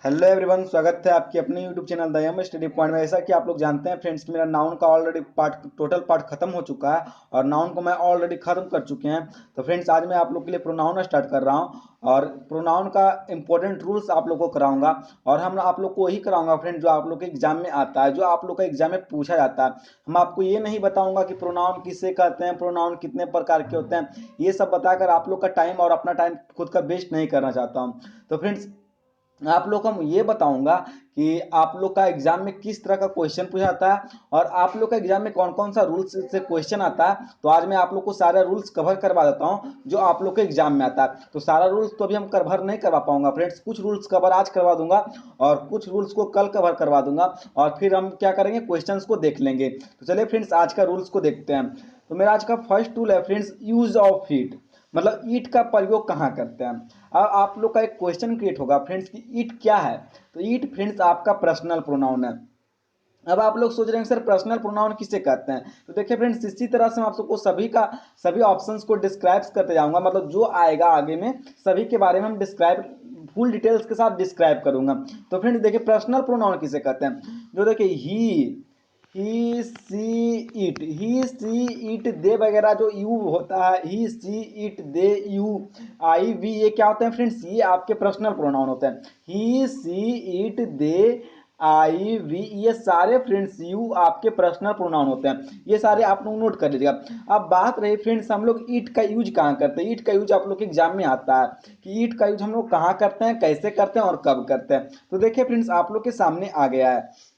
Hello everyone, स्वागत है आपके अपने YouTube channel the M study point में। ऐसा कि आप लोग जानते हैं फ्रेंड्स, मेरा नाउन का ऑलरेडी पार्ट टोटल पार्ट खत्म हो चुका है और नाउन को मैं ऑलरेडी खत्म कर चुके हैं। तो फ्रेंड्स, आज मैं आप लोग के लिए प्रोनाउन स्टार्ट कर रहा हूं और प्रोनाउन का इंपॉर्टेंट रूल्स आप लोग को कराऊंगा। और हम आप लोग को वही कराऊंगा फ्रेंड्स जो आप लोग के एग्जाम में आता है, जो आप लोग का एग्जाम में पूछा जाता है। हम आपको ये नहीं बताऊंगा कि प्रोनाउन किसे कहते हैं, प्रोनाउन कितने प्रकार के होते हैं। ये सब बताकर आप लोग का टाइम और अपना टाइम खुद का वेस्ट नहीं करना चाहता हूँ। तो फ्रेंड्स, आप लोग को हम ये बताऊंगा कि आप लोग का एग्जाम में किस तरह का क्वेश्चन पूछा जाता है और आप लोग का एग्जाम में कौन कौन सा रूल्स से क्वेश्चन आता है। तो आज मैं आप लोग को सारा रूल्स कवर करवा देता हूं जो आप लोग के एग्जाम में आता है। तो सारा रूल्स तो अभी हम कवर नहीं करवा पाऊंगा फ्रेंड्स, कुछ रूल्स कवर आज करवा दूंगा और कुछ रूल्स को कल कवर करवा दूंगा और फिर हम क्या करेंगे, क्वेश्चंस को देख लेंगे। तो चलिए फ्रेंड्स, आज का रूल्स को देखते हैं। तो मेरा आज का फर्स्ट रूल है फ्रेंड्स, यूज ऑफ हीट, मतलब ईट का प्रयोग कहाँ करते हैं। अब आप लोग का एक क्वेश्चन क्रिएट होगा फ्रेंड्स कि ईट क्या है। तो ईट फ्रेंड्स आपका पर्सनल प्रोनाउन है। अब आप लोग सोच रहे हैं सर पर्सनल प्रोनाउन किसे कहते हैं। तो देखिए फ्रेंड्स, इसी तरह से मैं आप सबको सभी ऑप्शंस को डिस्क्राइब करते जाऊंगा, मतलब जो आएगा आगे में सभी के बारे में हम डिस्क्राइब फुल डिटेल्स के साथ डिस्क्राइब करूंगा। तो फ्रेंड्स देखिए, पर्सनल प्रोनाउन किसे कहते हैं। जो देखिए ही सी इट दे वगैरह जो यू होता है, he she it they you I we, ये क्या होते हैं फ्रेंड्स, ये आपके पर्सनल प्रोनाउन होते हैं। ही she it they I we, ये सारे फ्रेंड्स यू आपके पर्सनल प्रोनाउन होते हैं। ये सारे आप लोग नोट कर लीजिएगा। अब बात रही फ्रेंड्स, हम लोग ईट का यूज कहाँ करते हैं। ईट का यूज आप लोग के एग्जाम में आता है कि ईट का यूज हम लोग कहाँ करते हैं, कैसे करते हैं और कब करते हैं। तो देखिए फ्रेंड्स, आप लोग के सामने आ गया है।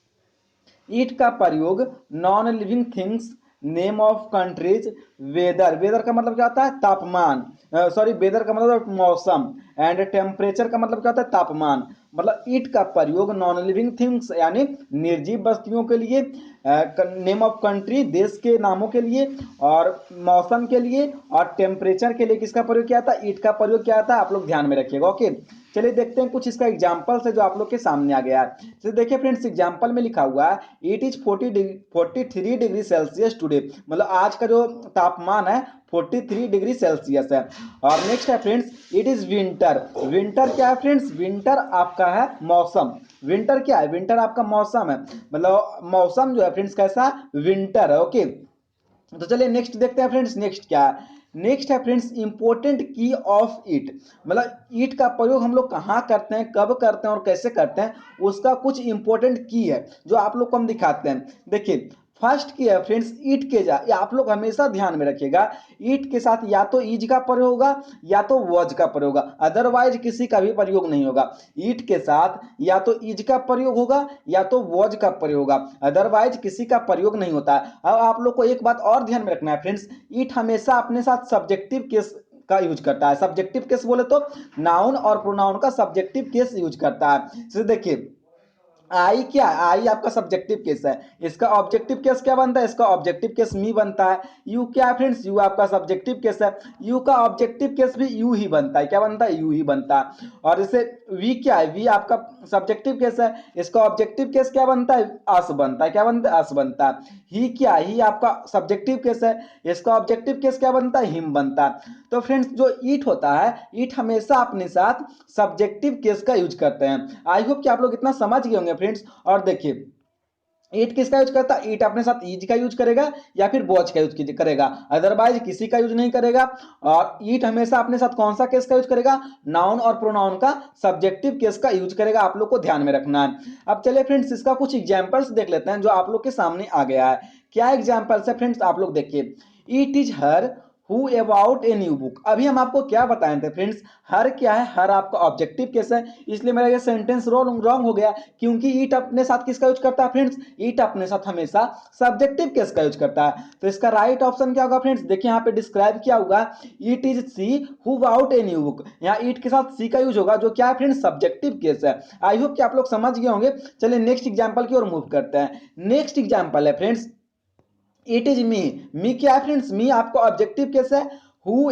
ईट का प्रयोग non living things, name of countries, weather, weather का मतलब क्या होता है, तापमान, सॉरी वेदर का मतलब मौसम, एंड टेम्परेचर का मतलब क्या होता है, तापमान। मतलब ईट का प्रयोग नॉन लिविंग थिंग्स यानी निर्जीव वस्तुओं के लिए, नेम ऑफ कंट्री देश के नामों के लिए, और मौसम के लिए, और टेम्परेचर के लिए किसका प्रयोग किया था, ईट का प्रयोग किया था। आप लोग ध्यान में रखिएगा। ओके, चलिए देखते हैं कुछ इसका एग्जाम्पल्स है जो आप लोग के सामने आ गया है। तो देखिए फ्रेंड्स, एग्जाम्पल में लिखा हुआ है it is 43 degree Celsius today, मतलब आज का जो तापमान है 43 डिग्री सेल्सियस है। और नेक्स्ट है friends, it is winter, winter क्या है फ्रेंड्स, विंटर आपका है मौसम। विंटर क्या है, विंटर आपका मौसम है, मतलब मौसम जो है फ्रेंड्स कैसा, विंटर है। ओके, तो चलिए नेक्स्ट देखते हैं फ्रेंड्स, नेक्स्ट क्या है। नेक्स्ट है फ्रेंड्स, इंपॉर्टेंट की ऑफ इट, मतलब ईट का प्रयोग हम लोग कहाँ करते हैं, कब करते हैं और कैसे करते हैं, उसका कुछ इंपॉर्टेंट की है जो आप लोग को हम दिखाते हैं। देखिए फर्स्ट की है फ्रेंड्स, ईट के जा, ये आप लोग हमेशा ध्यान में रखिएगा। ईट के साथ या तो ईज का प्रयोग होगा या तो वज का प्रयोग होगा, अदरवाइज किसी का भी प्रयोग नहीं होगा। ईट के साथ या तो ईज का प्रयोग होगा या तो वॉज का प्रयोग होगा, अदरवाइज किसी का प्रयोग नहीं होता है। अब आप लोग को एक बात और ध्यान में रखना है फ्रेंड्स, ईट हमेशा अपने साथ सब्जेक्टिव केस का यूज करता है। सब्जेक्टिव केस बोले तो नाउन और प्रोनाउन का सब्जेक्टिव केस यूज करता है। तो देखिए आई क्या है, आई आपका सब्जेक्टिव केस है, इसका ऑब्जेक्टिव केस क्या बनता है, इसका ऑब्जेक्टिव केस मी बनता है। यू क्या है फ्रेंड्स, यू आपका सब्जेक्टिव केस है, यू का ऑब्जेक्टिव केस भी यू ही बनता है। क्या बनता है, यू ही बनता है। और जैसे वी क्या है, वी आपका सब्जेक्टिव केस है, इसका ऑब्जेक्टिव केस क्या बनता है, अस बनता है। क्या बनता है, अस बनता है। ही क्या है, ही आपका सब्जेक्टिव केस है, इसका ऑब्जेक्टिव केस क्या बनता है, हिम बनता है। तो फ्रेंड्स जो ईट होता है, ईट हमेशा अपने साथ सब्जेक्टिव केस का यूज करते हैं। आई होप कि आप लोग इतना समझ गए होंगे फ्रेंड्स। और देखिए ईट किसका यूज करता है, ईट अपने साथ ईज का यूज करेगा या फिर बोझ का यूज करेगा, अदरवाइज किसी का यूज नहीं करेगा। और ईट हमेशा अपने साथ कौन सा केस का यूज करेगा, नाउन और प्रोनाउन का सब्जेक्टिव केस का यूज करेगा। आप लोग को ध्यान में रखना है। अब चलिए फ्रेंड्स, इसका कुछ एग्जांपल्स देख लेते हैं जो आप लोग के सामने आ गया है। क्या एग्जांपल्स है फ्रेंड्स, आप लोग देखिए। It is her who about a new book, अभी हम आपको क्या बताए थे फ्रेंड्स, हर क्या है, हर आपका ऑब्जेक्टिव केस है, इसलिए मेरा ये सेंटेंस रॉन्ग हो गया, क्योंकि ईट अपने साथ किसका यूज करता है फ्रेंड्स, ईट अपने साथ हमेशा सब्जेक्टिव केस का यूज करता है। तो इसका राइट ऑप्शन क्या होगा फ्रेंड्स, देखिए यहाँ पे डिस्क्राइब किया होगा, it is see who about a new book, यहाँ ईट के साथ सी का यूज होगा जो क्या है फ्रेंड्स, सब्जेक्टिव केस है। आई होप कि आप लोग समझ गए होंगे। चलिए नेक्स्ट एग्जांपल की ओर मूव करते हैं। नेक्स्ट एग्जांपल है फ्रेंड्स, इट इज मी, मी क्या है फ्रेंड्स, मी आपका ऑब्जेक्टिव केस है, who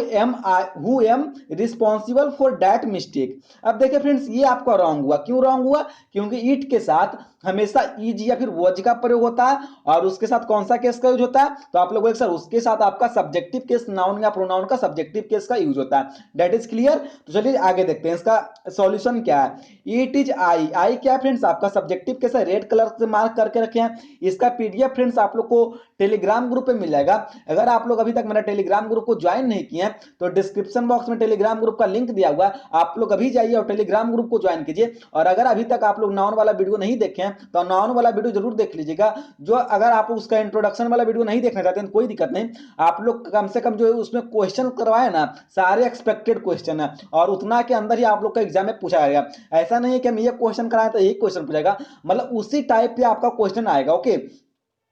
am responsible for that mistake. अब देखिए फ्रेंड्स, ये आपका रॉन्ग हुआ। क्यों रॉन्ग हुआ? क्योंकि इट के साथ हमेशा इज या फिर वॉज का प्रयोग होता है, और उसके साथ कौन सा केस का यूज होता है? तो आप लोग बोले सर उसके साथ आपका सब्जेक्टिव केस, नाउन या प्रोनाउन का सब्जेक्टिव केस का यूज होता है। That is clear. तो चलिए आगे देखते हैं इसका सॉल्यूशन क्या है। It is I. आई क्या फ्रेंड्स? आपका सब्जेक्टिव केस है, रेड कलर से मार्क करके रखे हैं। इसका पीडीएफ फ्रेंड्स आप लोग को टेलीग्राम ग्रुप पे मिल जाएगा। अगर आप लोग अभी तक मेरा टेलीग्राम ग्रुप को ज्वाइन नहीं किए हैं तो डिस्क्रिप्शन बॉक्स में टेलीग्राम ग्रुप का लिंक दिया हुआ है, आप लोग अभी जाइए और टेलीग्राम ग्रुप को ज्वाइन कीजिए। और अगर अभी तक आप लोग नाउन वाला वीडियो नहीं देखे हैं तो नाउन वाला वीडियो जरूर देख लीजिएगा। जो अगर आप उसका इंट्रोडक्शन वाला वीडियो नहीं देखना चाहते हैं तो कोई दिक्कत नहीं, आप लोग कम से कम जो है उसमें क्वेश्चन करवाए ना, सारे एक्सपेक्टेड क्वेश्चन है और उतना के अंदर ही आप लोग का एग्जाम में पूछा जाएगा। ऐसा नहीं है कि हम ये क्वेश्चन कराएं तो यही क्वेश्चन पूछेगा, मतलब उसी टाइप पे आपका क्वेश्चन आएगा। ओके,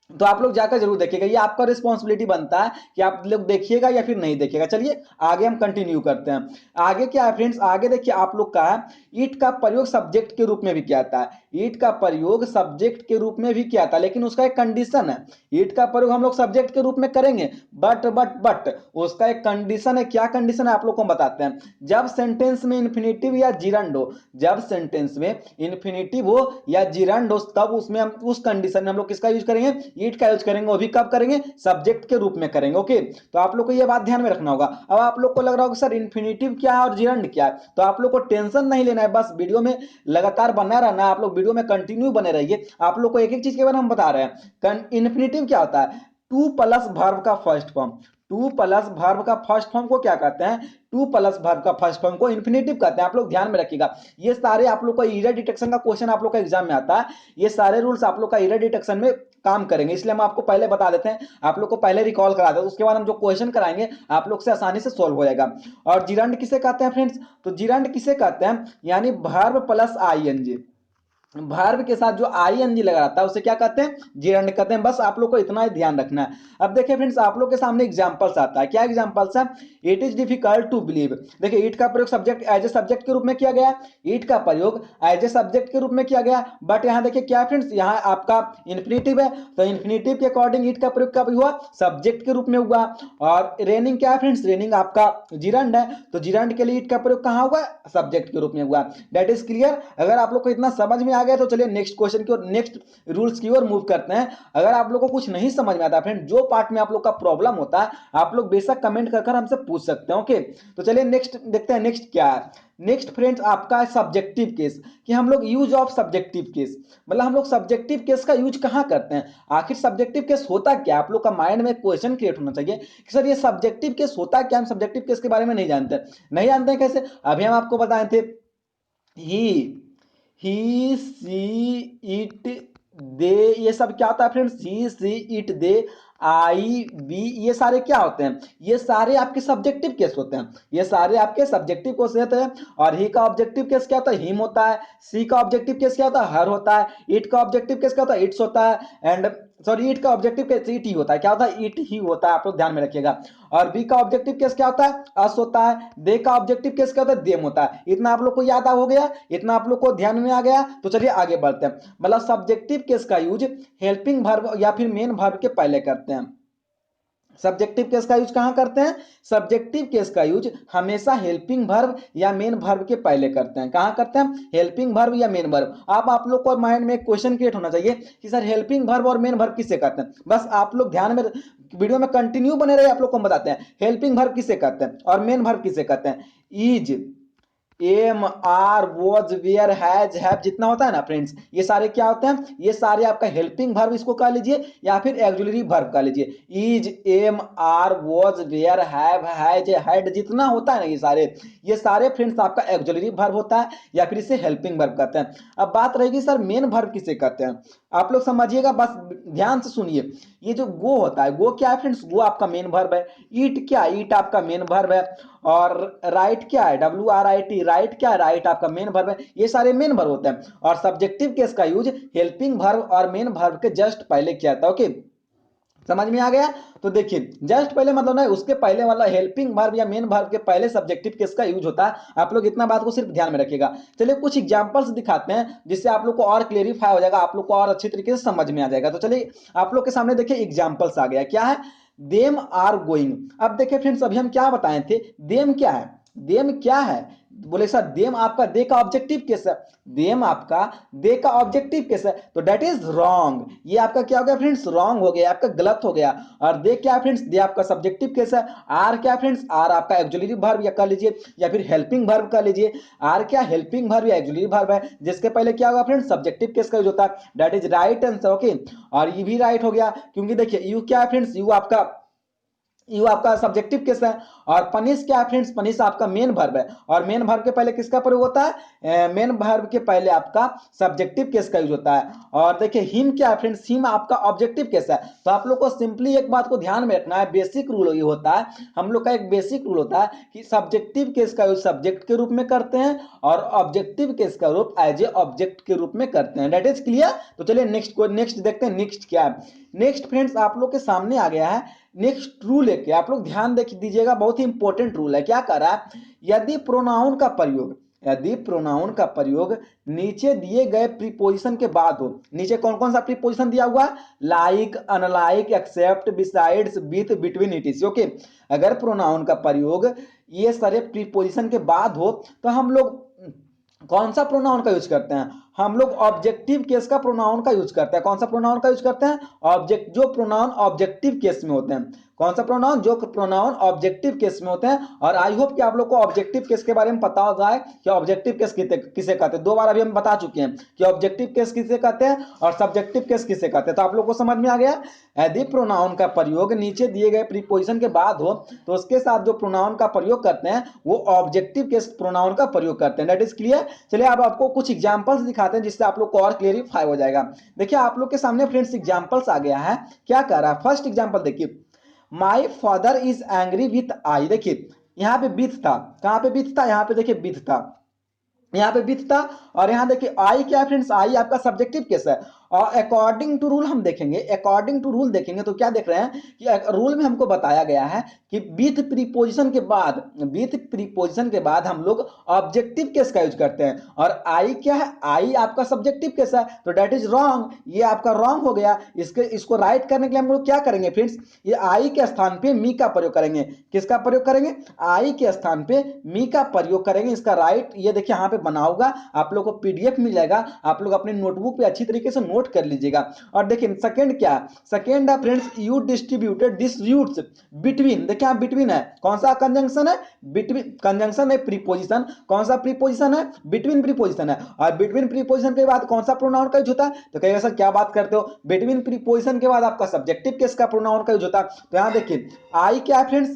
तो आप लोग जाकर जरूर देखिएगा, ये आपका रिस्पॉन्सिबिलिटी बनता है कि आप लोग देखिएगा या फिर नहीं देखिएगा। चलिए आगे हम कंटिन्यू करते हैं। आगे क्या है फ्रेंड्स? आगे देखिए आप लोग का है, ईट का प्रयोग सब्जेक्ट के रूप में भी किया जाता है। ईट का प्रयोग सब्जेक्ट के रूप में भी किया था, लेकिन उसका एक कंडीशन है। ईट का प्रयोग हम लोग सब्जेक्ट के रूप में करेंगे, बट उसका एक कंडीशन है। क्या कंडीशन है आप लोग को बताते हैं। जब सेंटेंस में इन्फिनेटिव या जिरंड हो, जब सेंटेंस में इन्फिनेटिव हो या जिरंड हो, तब उसमें हम उस कंडीशन में हम लोग किसका यूज करेंगे? ईट का यूज करेंगे। वो भी कब करेंगे? सब्जेक्ट के रूप में करेंगे। ओके, तो आप लोग को ये बात ध्यान में रखना होगा। अब आप लोग को लग रहा होगा सर इन्फिनेटिव क्या है और जिरंड क्या है, तो आप लोग को टेंशन नहीं लेना है, बस वीडियो में लगातार बना रहना है। आप लोग वीडियो में कंटिन्यू बने रहिए। आप लोग को एक एक चीज के बारे में हम बता रहे हैं। इन्फिनेटिव क्या होता है? टू प्लस वर्ब का first form. Two plus verb का फर्स्ट फॉर्म को क्या कहते हैं? टू प्लस वर्ब का फर्स्ट फॉर्म को इन्फिनेटिव कहते हैं। आप लोग ध्यान में रखिएगा, ये सारे आप लोग का एरर डिटेक्शन का क्वेश्चन आप लोग का एग्जाम में आता है। ये सारे रूल्स आप लोग का एरर डिटेक्शन में काम करेंगे, इसलिए हम आपको पहले बता देते हैं, आप लोग को पहले रिकॉल करा देते हैं। उसके बाद हम जो क्वेश्चन कराएंगे आप लोग से आसानी से सॉल्व हो जाएगा। और जिरंड किसे कहते हैं फ्रेंड्स? तो जिरंड किसे कहते हैं? यानी वर्ब प्लस आईएनजी, वर्ब के साथ जो आईएनजी लगा रहता है उसे क्या कहते हैं? जिरंड कहते हैं। बस आप लोग को इतना ही ध्यान रखना है। अब देखिए फ्रेंड्स, आप लोग के सामने एग्जांपल्स आता है। क्या एग्जांपल्स है? It is difficult to believe. देखिए ईट का प्रयोग सब्जेक्ट एज ए सब्जेक्ट के रूप में किया गया। ईट का प्रयोग एज ए सब्जेक्ट के रूप में किया गया, बट यहाँ देखिए क्या फ्रेंड्स, यहाँ आपका इन्फिनेटिव है, तो इन्फिनेटिव के अकॉर्डिंग ईट का प्रयोग कब हुआ? सब्जेक्ट के रूप में हुआ। और रेनिंग क्या है फ्रेंड्स? रेनिंग आपका जिरंड है, तो जिरंड के लिए ईट का प्रयोग कहाँ हुआ? सब्जेक्ट के रूप में हुआ। That is clear. अगर आप लोग को इतना समझ में आ गया तो चलिए नेक्स्ट क्वेश्चन की और नेक्स्ट रूल्स की ओर मूव करते हैं। अगर आप लोग को कुछ नहीं समझ में आता फ्रेंड, जो पार्ट में आप लोग का प्रॉब्लम होता है, आप लोग बेशक कमेंट कर हमसे पूछ सकते हैं। ओके, तो चलिए नेक्स्ट देखते हैं। नेक्स्ट क्या है? नेक्स्ट फ्रेंड्स आपका है सब्जेक्टिव केस, कि हम लोग यूज ऑफ सब्जेक्टिव केस, मतलब हम लोग सब्जेक्टिव केस का यूज कहां करते हैं। आखिर सब्जेक्टिव केस होता क्या? आप लोग का माइंड में क्वेश्चन क्रिएट होना चाहिए कि सर ये सब्जेक्टिव केस होता क्या। हम सब्जेक्टिव केस के बारे में नहीं जानते। नहीं जानते हैं कैसे? अभी हम आपको बताए थे, ही सी इट दे, ये सब क्या होता है friends? He she it they, I we, ये सारे क्या होते हैं? ये सारे आपके सब्जेक्टिव केस होते हैं। ये सारे आपके सब्जेक्टिव केस होते हैं। और ही का ऑब्जेक्टिव केस क्या होता है? हिम होता है। सी का ऑब्जेक्टिव केस क्या होता है? हर होता है। इट का ऑब्जेक्टिव केस क्या होता है? इट्स होता है। एंड सॉरी, ईट का ऑब्जेक्टिव केस इट ही होता है। क्या होता है? इट ही होता है। आप लोग ध्यान में रखिएगा। और बी का ऑब्जेक्टिव केस क्या होता है? अस होता है। दे का ऑब्जेक्टिव केस क्या होता है? देम होता है। इतना आप लोग को याद हो गया, इतना आप लोग को ध्यान में आ गया, तो चलिए आगे बढ़ते हैं। मतलब सब्जेक्टिव केस का यूज हेल्पिंग वर्ब या फिर मेन वर्ब के पहले करते हैं। सब्जेक्टिव केस का यूज कहां करते हैं? सब्जेक्टिव केस का यूज हमेशा हेल्पिंग वर्ब या मेन वर्ब के पहले करते हैं। कहां करते हैं? हेल्पिंग वर्ब या मेन वर्ब। अब आप लोग को माइंड में एक क्वेश्चन क्रिएट होना चाहिए कि सर हेल्पिंग वर्ब और मेन वर्ब किसे कहते हैं। बस आप लोग ध्यान में, वीडियो में कंटिन्यू बने रहे, आप लोग को हम बताते हैं हेल्पिंग वर्ब किसे कहते हैं और मेन वर्ब किसे कहते हैं। Is, am, are, was, were, has, have, जितना होता है ना फ्रेंड्स, ये सारे क्या होते हैं? ये सारे आपका हेल्पिंग वर्ब इसको कह लीजिए या फिर ऑक्सिलरी वर्ब कह लीजिए। Is, am, are, was, were, have, has, had, जितना होता है ना ये सारे फ्रेंड्स आपका ऑक्सिलरी वर्ब होता है या फिर इसे हेल्पिंग वर्ब कहते हैं। अब बात रहेगी सर मेन वर्ब किसे कहते हैं। आप लोग समझिएगा, बस ध्यान से सुनिए। ये जो गो होता है, गो क्या है फ्रेंड्स? गो आपका मेन वर्ब है। ईट क्या? ईट आपका मेन वर्ब है। और राइट क्या है? WRIT, राइट क्या है? राइट आपका मेन वर्ब है। ये सारे मेन वर्ब होते हैं। और सब्जेक्टिव केस का यूज हेल्पिंग वर्ब और मेन वर्ब के जस्ट पहले किया जाता है। ओके, समझ में आ गया? तो देखिए जस्ट पहले मतलब ना, उसके पहले वाला हेल्पिंग वर्ब या मेन वर्ब के पहले सब्जेक्टिव केस का यूज होता है। आप लोग इतना बात को सिर्फ ध्यान में रखिएगा। चलिए कुछ एग्जांपल्स दिखाते हैं जिससे आप लोग को और क्लेरिफाई हो जाएगा, आप लोग को और अच्छी तरीके से समझ में आ जाएगा। तो चलिए आप लोग के सामने देखिए एग्जांपल्स आ गया। क्या है? Them are going. अब देखिए फ्रेंड्स, अभी हम क्या बताए थे, देम क्या है, देम क्या है, बोले सर देम आपका दे का ऑब्जेक्टिव केस है, देम आपका दे का ऑब्जेक्टिव केस है, तो दैट इज रॉन्ग। ये आपका क्या हो गया फ्रेंड्स, रॉन्ग हो गया, आपका गलत हो गया। और दे क्या फ्रेंड्स, दे आपका सब्जेक्टिव केस है। आर क्या फ्रेंड्स, आर आपका ऑक्सिलरी वर्ब या कह लीजिए या फिर हेल्पिंग वर्ब कह लीजिए। आर क्या, हेल्पिंग वर्ब या ऑक्सिलरी वर्ब है, जिसके पहले क्या होगा फ्रेंड्स, सब्जेक्टिव केस का यूज होता है, that is right answer. Okay, और ये भी राइट हो गया, क्योंकि देखिए यू क्या है फ्रेंड्स, यू आपका सब्जेक्टिव केस है। और पनिश क्या है फ्रेंड्स, पनिश आपका मेन वर्ब है, और मेन वर्ब के पहले किसका प्रयोग होता है, मेन वर्ब के पहले आपका सब्जेक्टिव केस का यूज होता है। और देखिए हिम क्या है फ्रेंड्स, हिम आपका ऑब्जेक्टिव केस है। तो आप लोग को सिंपली एक बात को ध्यान में रखना है, बेसिक रूल ये होता है, हम लोग का एक बेसिक रूल होता है कि सब्जेक्टिव केस का यूज सब्जेक्ट के रूप में करते हैं और ऑब्जेक्टिव केस का रूप एज ए ऑब्जेक्ट के रूप में करते हैं। That is clear. तो चलिए नेक्स्ट देखते हैं, नेक्स्ट क्या है। नेक्स्ट फ्रेंड्स आप लोग के सामने आ गया है नेक्स्ट रूल है, क्या आप लोग ध्यान देख दीजिएगा, बहुत ही इंपॉर्टेंट रूल है। क्या कर रहा है, यदि प्रोनाउन का प्रयोग, यदि प्रोनाउन का प्रयोग नीचे दिए गए प्रीपोजिशन के बाद हो, नीचे कौन कौन सा प्रीपोजिशन दिया हुआ है, like, unlike, except, besides, with, between, it is. Okay, अगर प्रोनाउन का प्रयोग ये सारे प्रीपोजिशन के बाद हो तो हम लोग कौन सा प्रोनाउन का यूज करते हैं, हम लोग ऑब्जेक्टिव केस का प्रोनाउन का यूज करते हैं। कौन सा प्रोनाउन का यूज करते हैं, ऑब्जेक्ट, जो प्रोनाउन ऑब्जेक्टिव केस में होते हैं। कौन सा प्रोनाउन, जो प्रोनाउन ऑब्जेक्टिव केस में होते हैं। और आई होप कि आप लोग को ऑब्जेक्टिव केस के बारे में पता हो जाए कि ऑब्जेक्टिव केस किसे कहते हैं। दो बार अभी हम बता चुके हैं कि ऑब्जेक्टिव केस किसे कहते हैं और सब्जेक्टिव केस किसे कहते हैं, तो आप लोग को समझ में आ गया। यदि प्रोनाउन का प्रयोग नीचे दिए गए प्रीपोजिशन के बाद हो तो उसके साथ जो प्रोनाउन का प्रयोग करते हैं वो ऑब्जेक्टिव केस प्रोनाउन का प्रयोग करते हैं। That is clear. चलिए अब आपको कुछ एग्जांपल्स दिखाते हैं जिससे आप लोग को और क्लियरिफाई हो जाएगा। देखिए आप लोग के सामने फ्रेंड्स एग्जांपल्स आ गया है, क्या कर रहा है। फर्स्ट एग्जांपल देखिए, my father is angry with I. देखिए यहाँ पे विथ था, कहां पे विथ था, यहाँ पे देखिए विथ था, यहाँ पे विथ था। और यहाँ देखिए आई क्या है फ्रेंड्स, आई आपका सब्जेक्टिव केस है। और अकॉर्डिंग टू रूल हम देखेंगे, अकॉर्डिंग टू रूल देखेंगे तो क्या देख रहे हैं कि रूल में हमको बताया गया है कि विथ प्रीपोजिशन के बाद, विथ प्रीपोजिशन के बाद हम लोग ऑब्जेक्टिव केस का यूज करते हैं। और आई क्या है, आई आपका सब्जेक्टिव केस है, तो दैट इज रॉन्ग, ये आपका रॉन्ग हो गया। इसको राइट करने के लिए हम लोग क्या करेंगे फ्रेंड्स, ये आई के स्थान पे मी का प्रयोग करेंगे। किसका प्रयोग करेंगे, आई के स्थान पे मी का प्रयोग करेंगे। इसका राइट ये देखिए यहाँ पे बना होगा, आप लोग को पीडीएफ मिल जाएगा, आप लोग अपने नोटबुक पे अच्छी तरीके से नोट कर लीजिएगा। और देखिए सेकंड क्या है, सेकंड है friends, you distributed this roots between. देखिए यहाँ बिटवीन है, कौन सा कंजंक्शन है, बिटवीन कंजंक्शन है, प्रीपोजिशन, कौन सा प्रीपोजिशन है, बिटवीन प्रीपोजिशन है। और बिटवीन प्रीपोजिशन के बाद कौन सा प्रोनाउन का यूज होता है, तो कहिएगा सर क्या बात करते हो, बिटवीन प्रीपोजिशन के बाद आपका सब्जेक्टिव केस का प्रोनाउन का यूज होता है। तो यहाँ देखिए आई क्या है फ्रेंड्स,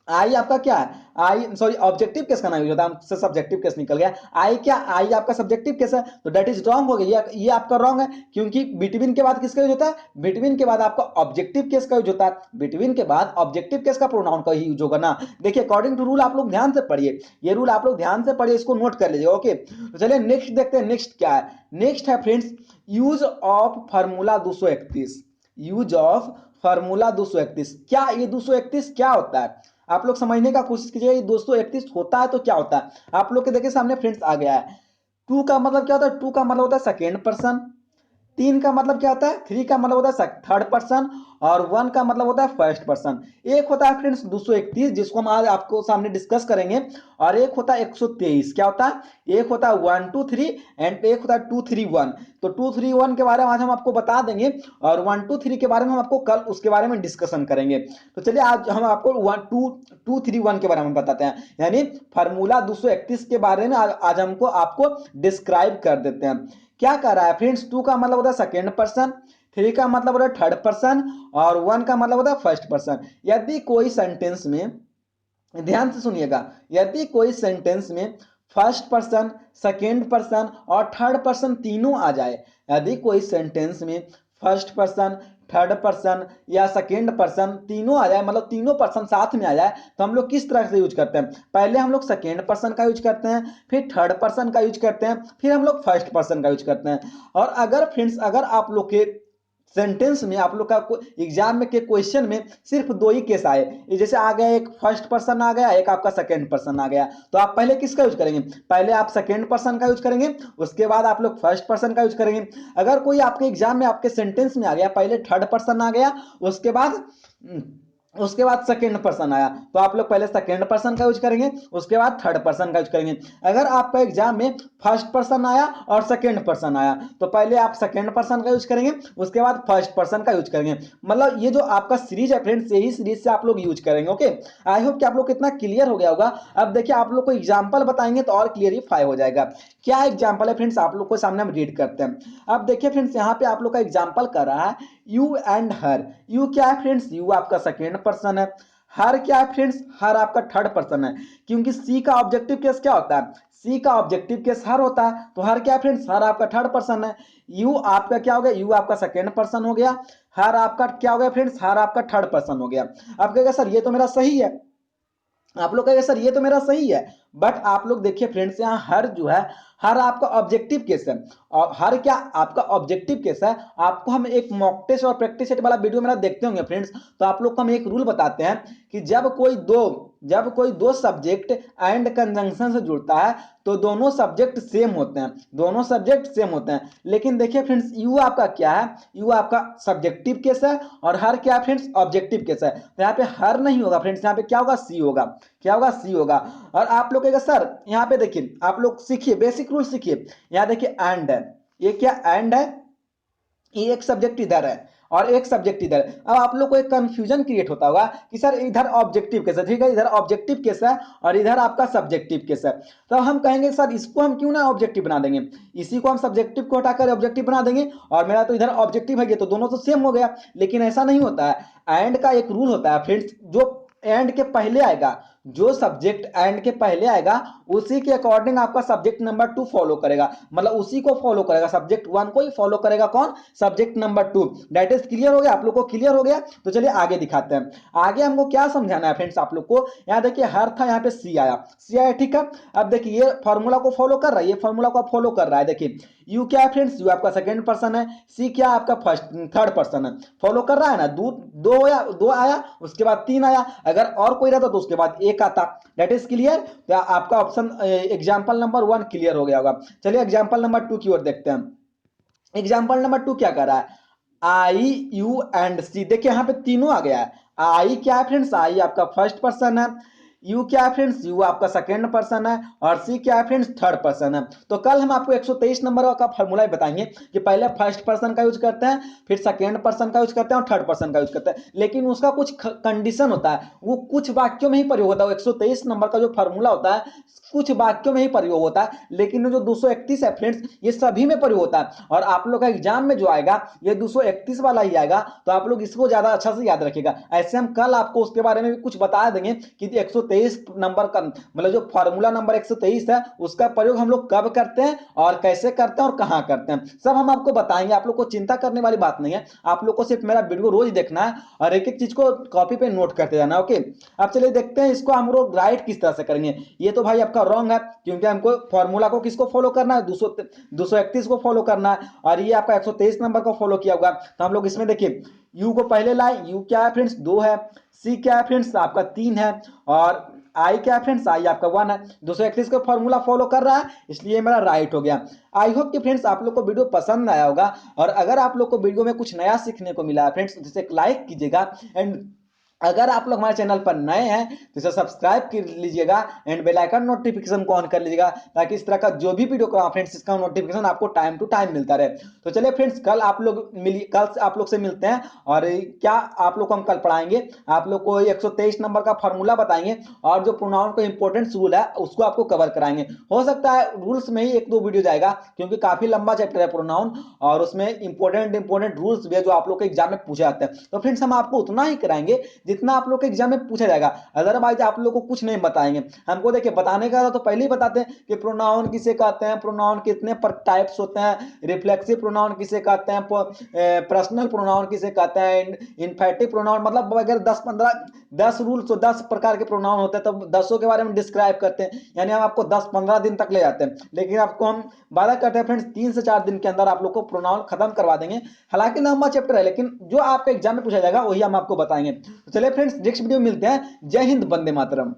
आई आपका क्या है, आई सॉरी ऑब्जेक्टिव केस का नाम यूज होता है, सब्जेक्टिव केस निकल गया। आई क्या, आई आपका सब्जेक्टिव केस है, तो दैट इज रॉन्ग हो गया, ये आपका रॉन्ग है, क्योंकि बिटवीन के बाद किसका यूज होता है, बिटवीन के बाद आपका ऑब्जेक्टिव केस का यूज होता है। बिटवीन के बाद ऑब्जेक्टिव केस का प्रोनाउन का ही यूज होगा ना। देखिए अकॉर्डिंग टू रूल आप लोग ध्यान से पढ़िए, ये रूल आप लोग ध्यान से पढ़िए, इसको नोट कर लीजिए। ओके, तो चलिए नेक्स्ट देखते हैं, नेक्स्ट क्या है। नेक्स्ट है friends, use of formula 231, use of formula 231। क्या ये 231 क्या होता है, आप लोग समझने का कोशिश कीजिएगा, ये 231 होता है तो क्या होता है। आप लोग के देखिए सामने फ्रेंड्स आ गया है, टू का मतलब क्या होता है, टू का मतलब होता है सेकेंड पर्सन, तीन का मतलब क्या होता है, थ्री का मतलब होता है थर्ड पर्सन, और वन का मतलब होता है फर्स्ट पर्सन। एक होता है फ्रेंड्स 231 जिसको हम आज आपको सामने डिस्कस करेंगे, और एक होता है 123। क्या होता है, एक होता है 1 2 3 एंड एक होता है 2 3 1। तो 2 3 1 के बारे में आज हम आपको बता देंगे, और 1 2 3 के बारे में हम आपको कल उसके बारे में डिस्कशन करेंगे। तो चलिए आज हम आपको 1 2 2 3 1 के बारे में बताते हैं, यानी फार्मूला 231 के बारे में आज हमको आपको डिस्क्राइब कर देते हैं। क्या कर रहा है फ्रेंड्स, टू का मतलब होता है सेकेंड पर्सन, थ्री का मतलब होता है थर्ड पर्सन, और वन का मतलब होता है फर्स्ट पर्सन। यदि कोई सेंटेंस में, ध्यान से सुनिएगा, यदि कोई सेंटेंस में फर्स्ट पर्सन, सेकेंड पर्सन और थर्ड पर्सन तीनों आ जाए, यदि कोई सेंटेंस में फर्स्ट पर्सन, थर्ड पर्सन या सेकेंड पर्सन तीनों आ जाए, मतलब तीनों पर्सन साथ में आ जाए, तो हम लोग किस तरह से यूज करते हैं, पहले हम लोग सेकेंड पर्सन का यूज करते हैं, फिर थर्ड पर्सन का यूज करते हैं, फिर हम लोग फर्स्ट पर्सन का यूज करते हैं। और अगर फ्रेंड्स, अगर आप लोग के सेंटेंस में आप लोग का एग्जाम में के क्वेश्चन में सिर्फ दो ही केस आए, जैसे आ गया एक फर्स्ट पर्सन आ गया, एक आपका सेकंड पर्सन आ गया, तो आप पहले किसका यूज करेंगे? पहले आप सेकंड पर्सन का यूज करेंगे, उसके बाद आप लोग फर्स्ट पर्सन का यूज करेंगे। अगर कोई आपके एग्जाम में आपके सेंटेंस में आ गया, पहले थर्ड पर्सन आ गया, उसके बाद सेकेंड पर्सन आया, तो आप लोग पहले सेकेंड पर्सन का यूज करेंगे, उसके बाद थर्ड पर्सन का यूज करेंगे। अगर आपका एग्जाम में फर्स्ट पर्सन आया और सेकेंड पर्सन आया, तो पहले आप सेकेंड पर्सन का यूज करेंगे, उसके बाद फर्स्ट पर्सन का यूज करेंगे। मतलब ये जो आपका सीरीज है फ्रेंड्स, यही सीरीज से आप लोग यूज करेंगे। ओके, आई होप कि आप लोग को इतना क्लियर हो गया होगा। अब देखिए आप लोग को एग्जाम्पल बताएंगे तो और क्लियरिफाई हो जाएगा। क्या एग्जाम्पल है फ्रेंड्स, आप लोग को सामने हम रीड करते हैं। अब देखिए फ्रेंड्स, यहाँ पे आप लोग का एग्जाम्पल कर रहा है यू एंड हर। यू क्या है फ्रेंड्स? यू आपका सेकेंड पर्सन है। हर क्या है फ्रेंड्स? हर आपका थर्ड पर्सन है, क्योंकि सी का ऑब्जेक्टिव केस क्या होता है? सी का ऑब्जेक्टिव केस हर होता है, तो हर क्या है फ्रेंड्स? हर आपका थर्ड पर्सन है। यू आपका क्या हो गया? यू आपका सेकेंड पर्सन हो गया। हर आपका क्या हो गया फ्रेंड्स? हर आपका थर्ड पर्सन हो गया। अब कहेगा सर ये तो मेरा सही है, आप लोग कहेंगे सर ये तो मेरा सही है, बट आप लोग देखिए फ्रेंड्स, यहाँ हर जो है, हर आपका ऑब्जेक्टिव केस है। और हर क्या आपका ऑब्जेक्टिव केस है। आपको हम एक मॉक टेस्ट और प्रैक्टिस सेट वाला वीडियो मेरा देखते होंगे फ्रेंड्स, तो आप लोग को हम एक रूल बताते हैं कि जब कोई दो सब्जेक्ट एंड कंजंक्शन से जुड़ता है तो दोनों सब्जेक्ट सेम होते हैं, दोनों सब्जेक्ट सेम होते हैं। लेकिन देखिए फ्रेंड्स, यू आपका क्या है? यू आपका सब्जेक्टिव केस है, और हर क्या है फ्रेंड्स? ऑब्जेक्टिव केस है। तो यहाँ पे हर नहीं होगा फ्रेंड्स, यहाँ पे क्या होगा? सी होगा। क्या होगा? सी होगा। और आप लोग कहेगा सर, यहाँ पे देखिए, आप लोग सीखिए, बेसिक रूल सीखिए। यहाँ देखिए एंड है, ये क्या एंड है? ये एक सब्जेक्ट इधर है और एक सब्जेक्ट इधर। अब आप लोग को एक कंफ्यूजन क्रिएट होता होगा कि सर इधर ऑब्जेक्टिव केस है, ठीक है, इधर ऑब्जेक्टिव केस है और इधर आपका सब्जेक्टिव केस है। तो हम कहेंगे सर इसको हम क्यों ना ऑब्जेक्टिव बना देंगे, इसी को हम सब्जेक्टिव को हटाकर ऑब्जेक्टिव बना देंगे, और मेरा तो इधर ऑब्जेक्टिव है, ये तो दोनों तो सेम हो गया। लेकिन ऐसा नहीं होता है। एंड का एक रूल होता है फ्रेंड्स, जो एंड के पहले आएगा, जो सब्जेक्ट एंड के पहले आएगा, उसी के अकॉर्डिंग आपका सब्जेक्ट नंबर 2 फॉलो करेगा। मतलब उसी को फॉलो करेगा, सब्जेक्ट 1 को ही फॉलो करेगा। कौन? Subject number 2। That is clear हो गया? आप लोग को क्लियर हो गया? तो चलिए आगे दिखाते हैं। आगे हमको क्या समझाना है फ्रेंड्स आप लोग को। यहाँ देखिए हर था, यहाँ पे सी आया, सी आया, ठीक है। अब देखिए ये फॉर्मूला को फॉलो कर रहा है, ये फॉर्मूला को फॉलो कर रहा है। देखिए यू क्या है फ्रेंड्स? यू आपका सेकंड पर्सन है। सी क्या आपका थर्ड पर्सन है। फॉलो कर रहा है ना? दो आया, उसके बाद 3 आया, अगर और कोई रहता तो उसके बाद 1 आता। That is clear? तो आपका ऑप्शन एग्जाम्पल नंबर 1 क्लियर हो गया होगा। चलिए एग्जाम्पल नंबर 2 की ओर देखते हैं। एग्जाम्पल नंबर 2 क्या कर रहा है? आई यू एंड सी। देखिए यहाँ पे तीनों आ गया है। आई क्या है फ्रेंड्स? आई आपका फर्स्ट पर्सन है। यू क्या है फ्रेंड्स? यू आपका सेकंड पर्सन है। और सी क्या है फ्रेंड्स? थर्ड पर्सन है। तो कल हम आपको 123 नंबर का फॉर्मूला बताएंगे कि पहले फर्स्ट पर्सन का यूज करते हैं, फिर सेकंड पर्सन का यूज करते हैं और थर्ड पर्सन का यूज करते हैं। लेकिन उसका कुछ कंडीशन होता है, वो कुछ वाक्यों में ही प्रयोग होता है। 123 नंबर का जो फॉर्मूला होता है कुछ वाक्यों में ही प्रयोग होता है, लेकिन जो 231 है फ्रेंड्स, ये सभी में प्रयोग होता है। और आप लोग का एग्जाम में जो आएगा ये 231 वाला ही आएगा, तो आप लोग इसको ज्यादा अच्छा से याद रखिएगा। ऐसे हम कल आपको उसके बारे में भी कुछ बता देंगे कि 123 नंबर का मतलब जो फॉर्मूला नंबर 123 है उसका प्रयोग हम लोग कब करते हैं और कैसे करते हैं और कहां करते हैं, सब हम आपको बताएंगे। आप लोग को चिंता करने वाली बात नहीं है, आप लोग को सिर्फ मेरा वीडियो रोज देखना है और एक एक चीज को कॉपी पे नोट करते जाना। ओके, अब चलिए देखते हैं इसको हम लोग राइट किस तरह से करेंगे। ये तो भाई आपका रॉन्ग है, क्योंकि हमको फॉर्मूला को किसको फॉलो करना है? 231 को फॉलो करना है, और ये आपका 123 नंबर को फॉलो किया होगा। तो हम लोग इसमें देखिए यू को पहले लाए, यू क्या है फ्रेंड्स? 2 है। सी क्या है फ्रेंड्स? आपका 3 है। और आई क्या है फ्रेंड्स? आई आपका 1 है। 231 का फॉर्मूला फॉलो कर रहा है, इसलिए मेरा राइट हो गया। आई होप कि फ्रेंड्स आप लोग को वीडियो पसंद आया होगा, और अगर आप लोग को वीडियो में कुछ नया सीखने को मिला है फ्रेंड्स, तो इसे लाइक कीजिएगा। एंड अगर आप लोग हमारे चैनल पर नए हैं तो इसे सब्सक्राइब कर लीजिएगा एंड बेल आइकन नोटिफिकेशन को ऑन कर लीजिएगा, ताकि इस तरह का जो भी वीडियो कराऊं फ्रेंड्स इसका नोटिफिकेशन आपको टाइम टू टाइम मिलता रहे। तो चलिए फ्रेंड्स, कल से आप लोग से मिलते हैं, और क्या आप लोग को हम कल पढ़ाएंगे, आप लोग को 123 नंबर का फॉर्मूला बताएंगे, और जो प्रोनाउन का इंपॉर्टेंट रूल है उसको आपको कवर कराएंगे। हो सकता है रूल्स में ही 1-2 वीडियो जाएगा, क्योंकि काफी लंबा चैप्टर है प्रोनाउन, और उसमें इंपॉर्टेंट रूल्स भी है जो आप लोग के एग्जाम में पूछे जाते हैं। तो फ्रेंड्स हम आपको उतना ही कराएंगे जितना आप लोग के एग्जाम में पूछा जाएगा। अदरवाइज आप लोग को कुछ नहीं बताएंगे। हमको देखिए बताने का तो पहले ही बताते हैं कि प्रोनाउन किसे कहते हैं, प्रोनाउन कितने पर टाइप्स होते हैं, रिफ्लेक्सिव प्रोनाउन किसे कहते हैं, पर्सनल प्रोनाउन किसे कहते हैं, इन्फेटिव प्रोनाउन, मतलब अगर 10 रूल्स तो 10 प्रकार के प्रोनाउन होते हैं, तो 10 के बारे में डिस्क्राइब करते हैं। यानी हम आपको 10-15 दिन तक ले जाते हैं, लेकिन आपको हम वादा करते हैं फ्रेंड्स 3 से 4 दिन के अंदर आप लोग को प्रोनाउन खत्म करवा देंगे। हालांकि लंबा चैप्टर है, लेकिन जो आपके एग्जाम में पूछा जाएगा वही हम आपको बताएंगे। तो चलिए फ्रेंड्स, नेक्स्ट वीडियो में मिलते हैं। जय हिंद, वंदे मातरम।